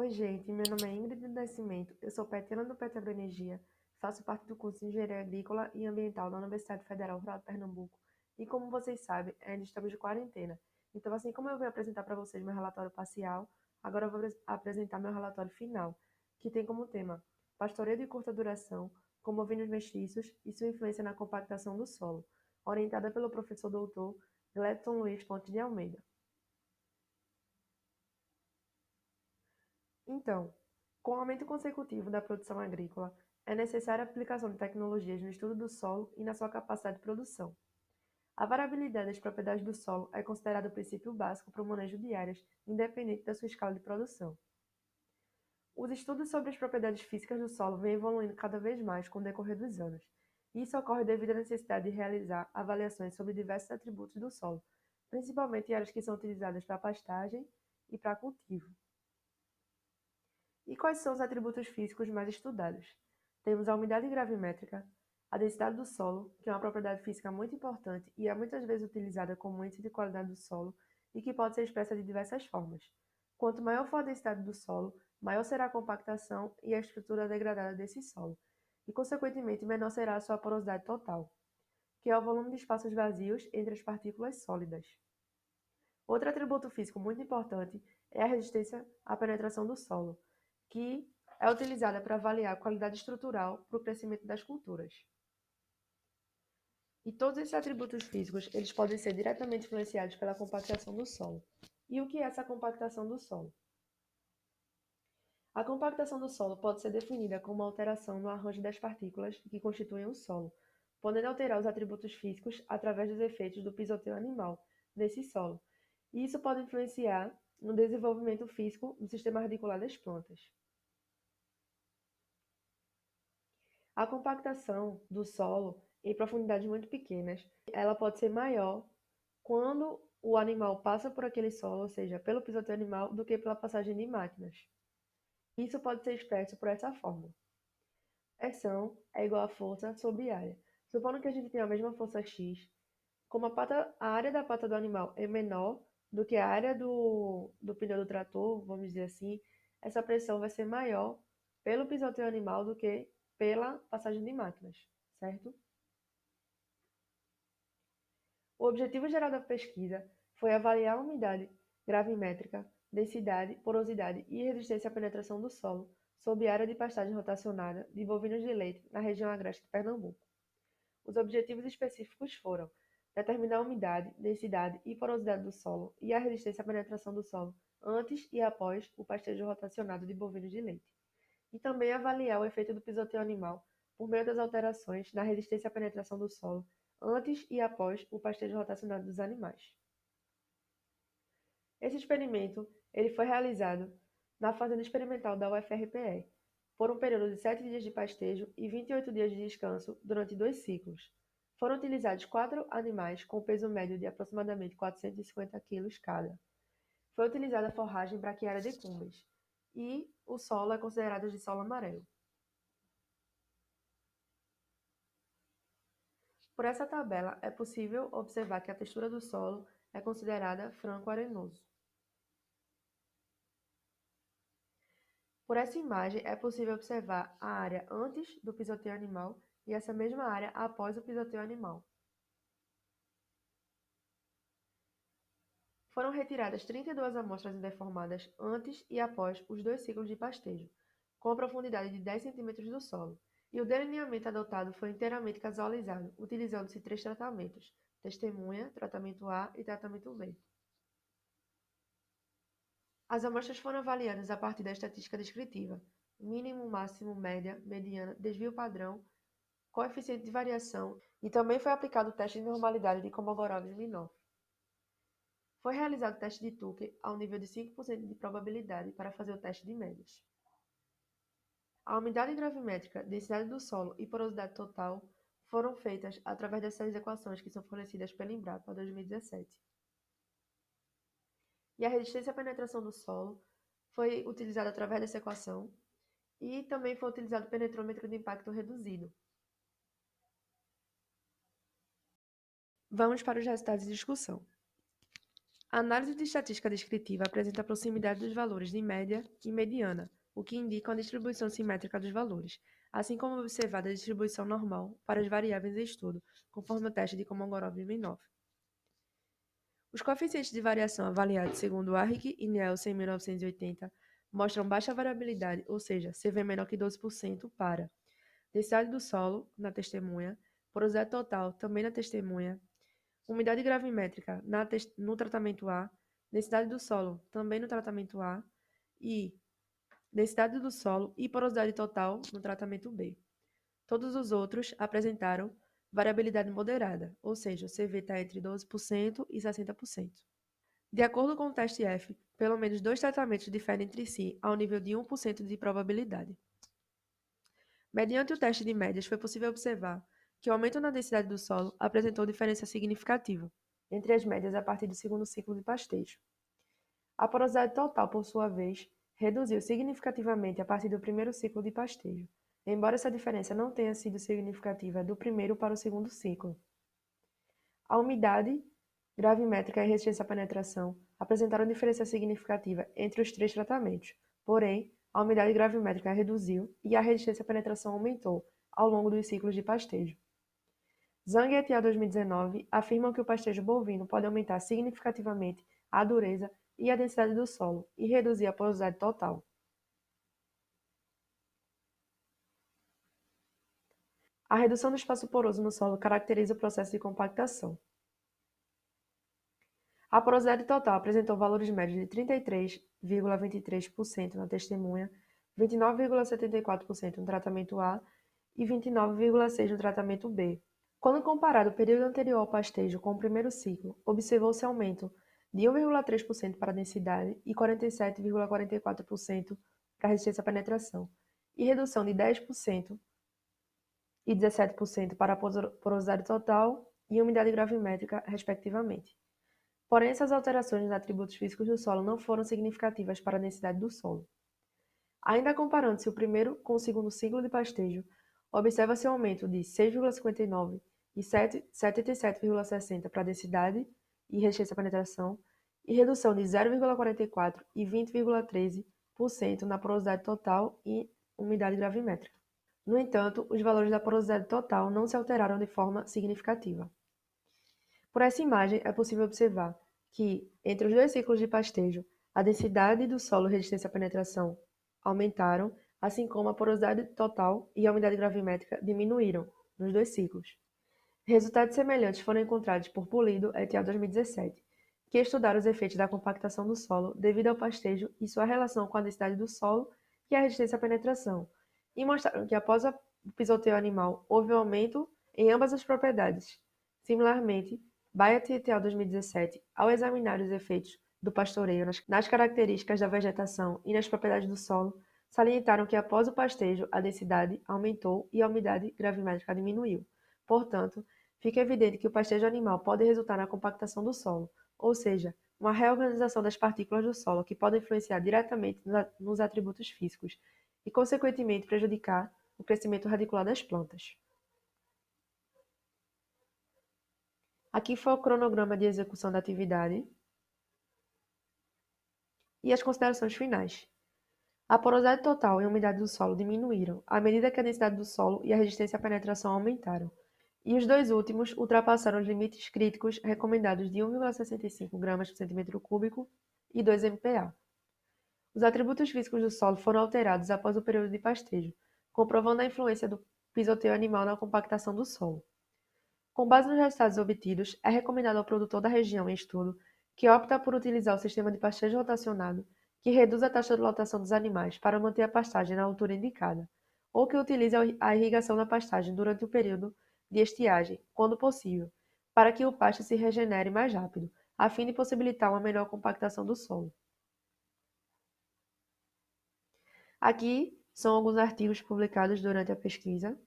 Oi, gente, meu nome é Ingrid do Nascimento, eu sou petiana do Petroenergia, faço parte do curso de Engenharia Agrícola e Ambiental da Universidade Federal Rural de Pernambuco e, como vocês sabem, ainda estamos de quarentena. Então, assim como eu vou apresentar para vocês meu relatório parcial, agora eu vou apresentar meu relatório final, que tem como tema Pastoreio de curta duração, com bovinos mestiços e sua influência na compactação do solo, orientada pelo professor doutor Gledson Luiz Ponte de Almeida. Então, com o aumento consecutivo da produção agrícola, é necessária a aplicação de tecnologias no estudo do solo e na sua capacidade de produção. A variabilidade das propriedades do solo é considerado o princípio básico para o manejo de áreas, independente da sua escala de produção. Os estudos sobre as propriedades físicas do solo vêm evoluindo cada vez mais com o decorrer dos anos. Isso ocorre devido à necessidade de realizar avaliações sobre diversos atributos do solo, principalmente em áreas que são utilizadas para pastagem e para cultivo. E quais são os atributos físicos mais estudados? Temos a umidade gravimétrica, a densidade do solo, que é uma propriedade física muito importante e é muitas vezes utilizada como índice de qualidade do solo e que pode ser expressa de diversas formas. Quanto maior for a densidade do solo, maior será a compactação e a estrutura degradada desse solo, e consequentemente menor será a sua porosidade total, que é o volume de espaços vazios entre as partículas sólidas. Outro atributo físico muito importante é a resistência à penetração do solo, que é utilizada para avaliar a qualidade estrutural para o crescimento das culturas. E todos esses atributos físicos, eles podem ser diretamente influenciados pela compactação do solo. E o que é essa compactação do solo? A compactação do solo pode ser definida como uma alteração no arranjo das partículas que constituem o solo, podendo alterar os atributos físicos através dos efeitos do pisoteio animal nesse solo. E isso pode influenciar no desenvolvimento físico do sistema radicular das plantas. A compactação do solo em profundidades muito pequenas, ela pode ser maior quando o animal passa por aquele solo, ou seja, pelo pisoteio animal, do que pela passagem de máquinas. Isso pode ser expresso por essa forma. Pressão é igual a força sobre área. Supondo que a gente tenha a mesma força X, como a área da pata do animal é menor do que a área do pneu do trator, vamos dizer assim, essa pressão vai ser maior pelo pisoteio animal do que pela passagem de máquinas, certo? O objetivo geral da pesquisa foi avaliar a umidade gravimétrica, densidade, porosidade e resistência à penetração do solo sob área de pastagem rotacionada de bovinos de leite na região agreste de Pernambuco. Os objetivos específicos foram determinar a umidade, densidade e porosidade do solo e a resistência à penetração do solo antes e após o pastejo rotacionado de bovinos de leite, e também avaliar o efeito do pisoteio animal por meio das alterações na resistência à penetração do solo antes e após o pastejo rotacionado dos animais. Esse experimento ele foi realizado na Fazenda Experimental da UFRPE, por um período de 7 dias de pastejo e 28 dias de descanso durante 2 ciclos. Foram utilizados 4 animais com peso médio de aproximadamente 450 kg cada. Foi utilizada a forragem braquiária de cumbres, e o solo é considerado de solo amarelo. Por essa tabela, é possível observar que a textura do solo é considerada franco-arenoso. Por essa imagem, é possível observar a área antes do pisoteio animal e essa mesma área após o pisoteio animal. Foram retiradas 32 amostras indeformadas antes e após os 2 ciclos de pastejo, com a profundidade de 10 cm do solo, e o delineamento adotado foi inteiramente casualizado, utilizando-se 3 tratamentos: testemunha, tratamento A e tratamento B. As amostras foram avaliadas a partir da estatística descritiva: mínimo, máximo, média, mediana, desvio padrão, coeficiente de variação, e também foi aplicado o teste de normalidade de Kolmogorov-Smirnov. Foi realizado o teste de Tucker ao nível de 5% de probabilidade para fazer o teste de médias. A umidade gravimétrica, densidade do solo e porosidade total foram feitas através dessas equações que são fornecidas pela Embrapa 2017. E a resistência à penetração do solo foi utilizada através dessa equação e também foi utilizado o penetrômetro de impacto reduzido. Vamos para os resultados de discussão. A análise de estatística descritiva apresenta a proximidade dos valores de média e mediana, o que indica a distribuição simétrica dos valores, assim como observada a distribuição normal para as variáveis em estudo, conforme o teste de Kolmogorov-Smirnov. Os coeficientes de variação avaliados segundo Arrighi e Nielsen em 1980 mostram baixa variabilidade, ou seja, CV menor que 12% para densidade do solo na testemunha, porosidade total também na testemunha, umidade gravimétrica no tratamento A, densidade do solo também no tratamento A e densidade do solo e porosidade total no tratamento B. Todos os outros apresentaram variabilidade moderada, ou seja, o CV está entre 12% e 60%. De acordo com o teste F, pelo menos dois tratamentos diferem entre si ao nível de 1% de probabilidade. Mediante o teste de médias, foi possível observar que o aumento na densidade do solo apresentou diferença significativa entre as médias a partir do segundo ciclo de pastejo. A porosidade total, por sua vez, reduziu significativamente a partir do primeiro ciclo de pastejo, embora essa diferença não tenha sido significativa do primeiro para o segundo ciclo. A umidade gravimétrica e resistência à penetração apresentaram diferença significativa entre os três tratamentos, porém, a umidade gravimétrica reduziu e a resistência à penetração aumentou ao longo dos ciclos de pastejo. Zhang et al. 2019 afirmam que o pastejo bovino pode aumentar significativamente a dureza e a densidade do solo e reduzir a porosidade total. A redução do espaço poroso no solo caracteriza o processo de compactação. A porosidade total apresentou valores médios de 33,23% na testemunha, 29,74% no tratamento A e 29,6% no tratamento B. Quando comparado o período anterior ao pastejo com o primeiro ciclo, observou-se aumento de 1,3% para a densidade e 47,44% para a resistência à penetração, e redução de 10% e 17% para a porosidade total e umidade gravimétrica, respectivamente. Porém, essas alterações nos atributos físicos do solo não foram significativas para a densidade do solo. Ainda comparando-se o primeiro com o segundo ciclo de pastejo, observa-se um aumento de 6,59% e 77,60% para a densidade e resistência à penetração, e redução de 0,44% e 20,13% na porosidade total e umidade gravimétrica. No entanto, os valores da porosidade total não se alteraram de forma significativa. Por essa imagem, é possível observar que, entre os dois ciclos de pastejo, a densidade do solo e resistência à penetração aumentaram, assim como a porosidade total e a umidade gravimétrica diminuíram nos dois ciclos. Resultados semelhantes foram encontrados por Pulido et al. 2017, que estudaram os efeitos da compactação do solo devido ao pastejo e sua relação com a densidade do solo e a resistência à penetração, e mostraram que após o pisoteio animal houve um aumento em ambas as propriedades. Similarmente, Bayat et al. 2017, ao examinar os efeitos do pastoreio nas características da vegetação e nas propriedades do solo, salientaram que após o pastejo a densidade aumentou e a umidade gravimétrica diminuiu. Portanto, fica evidente que o pastejo animal pode resultar na compactação do solo, ou seja, uma reorganização das partículas do solo que pode influenciar diretamente nos atributos físicos e, consequentemente, prejudicar o crescimento radicular das plantas. Aqui foi o cronograma de execução da atividade e as considerações finais. A porosidade total e a umidade do solo diminuíram à medida que a densidade do solo e a resistência à penetração aumentaram, e os dois últimos ultrapassaram os limites críticos recomendados de 1,65 gramas por centímetro cúbico e 2 MPa. Os atributos físicos do solo foram alterados após o período de pastejo, comprovando a influência do pisoteio animal na compactação do solo. Com base nos resultados obtidos, é recomendado ao produtor da região em estudo que opta por utilizar o sistema de pastejo rotacionado, que reduz a taxa de lotação dos animais para manter a pastagem na altura indicada, ou que utilize a irrigação da pastagem durante o período de estiagem, quando possível, para que o pasto se regenere mais rápido, a fim de possibilitar uma menor compactação do solo. Aqui são alguns artigos publicados durante a pesquisa.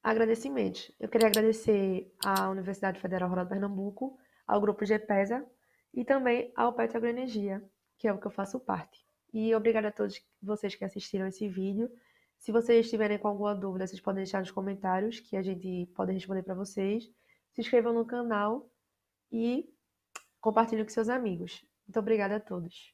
Agradecimentos. Eu queria agradecer à Universidade Federal Rural de Pernambuco, ao Grupo GPESA e também ao Petroagroenergia, que é o que eu faço parte. E obrigada a todos vocês que assistiram esse vídeo. Se vocês estiverem com alguma dúvida, vocês podem deixar nos comentários, que a gente pode responder para vocês. Se inscrevam no canal e compartilhe com seus amigos. Muito obrigada a todos.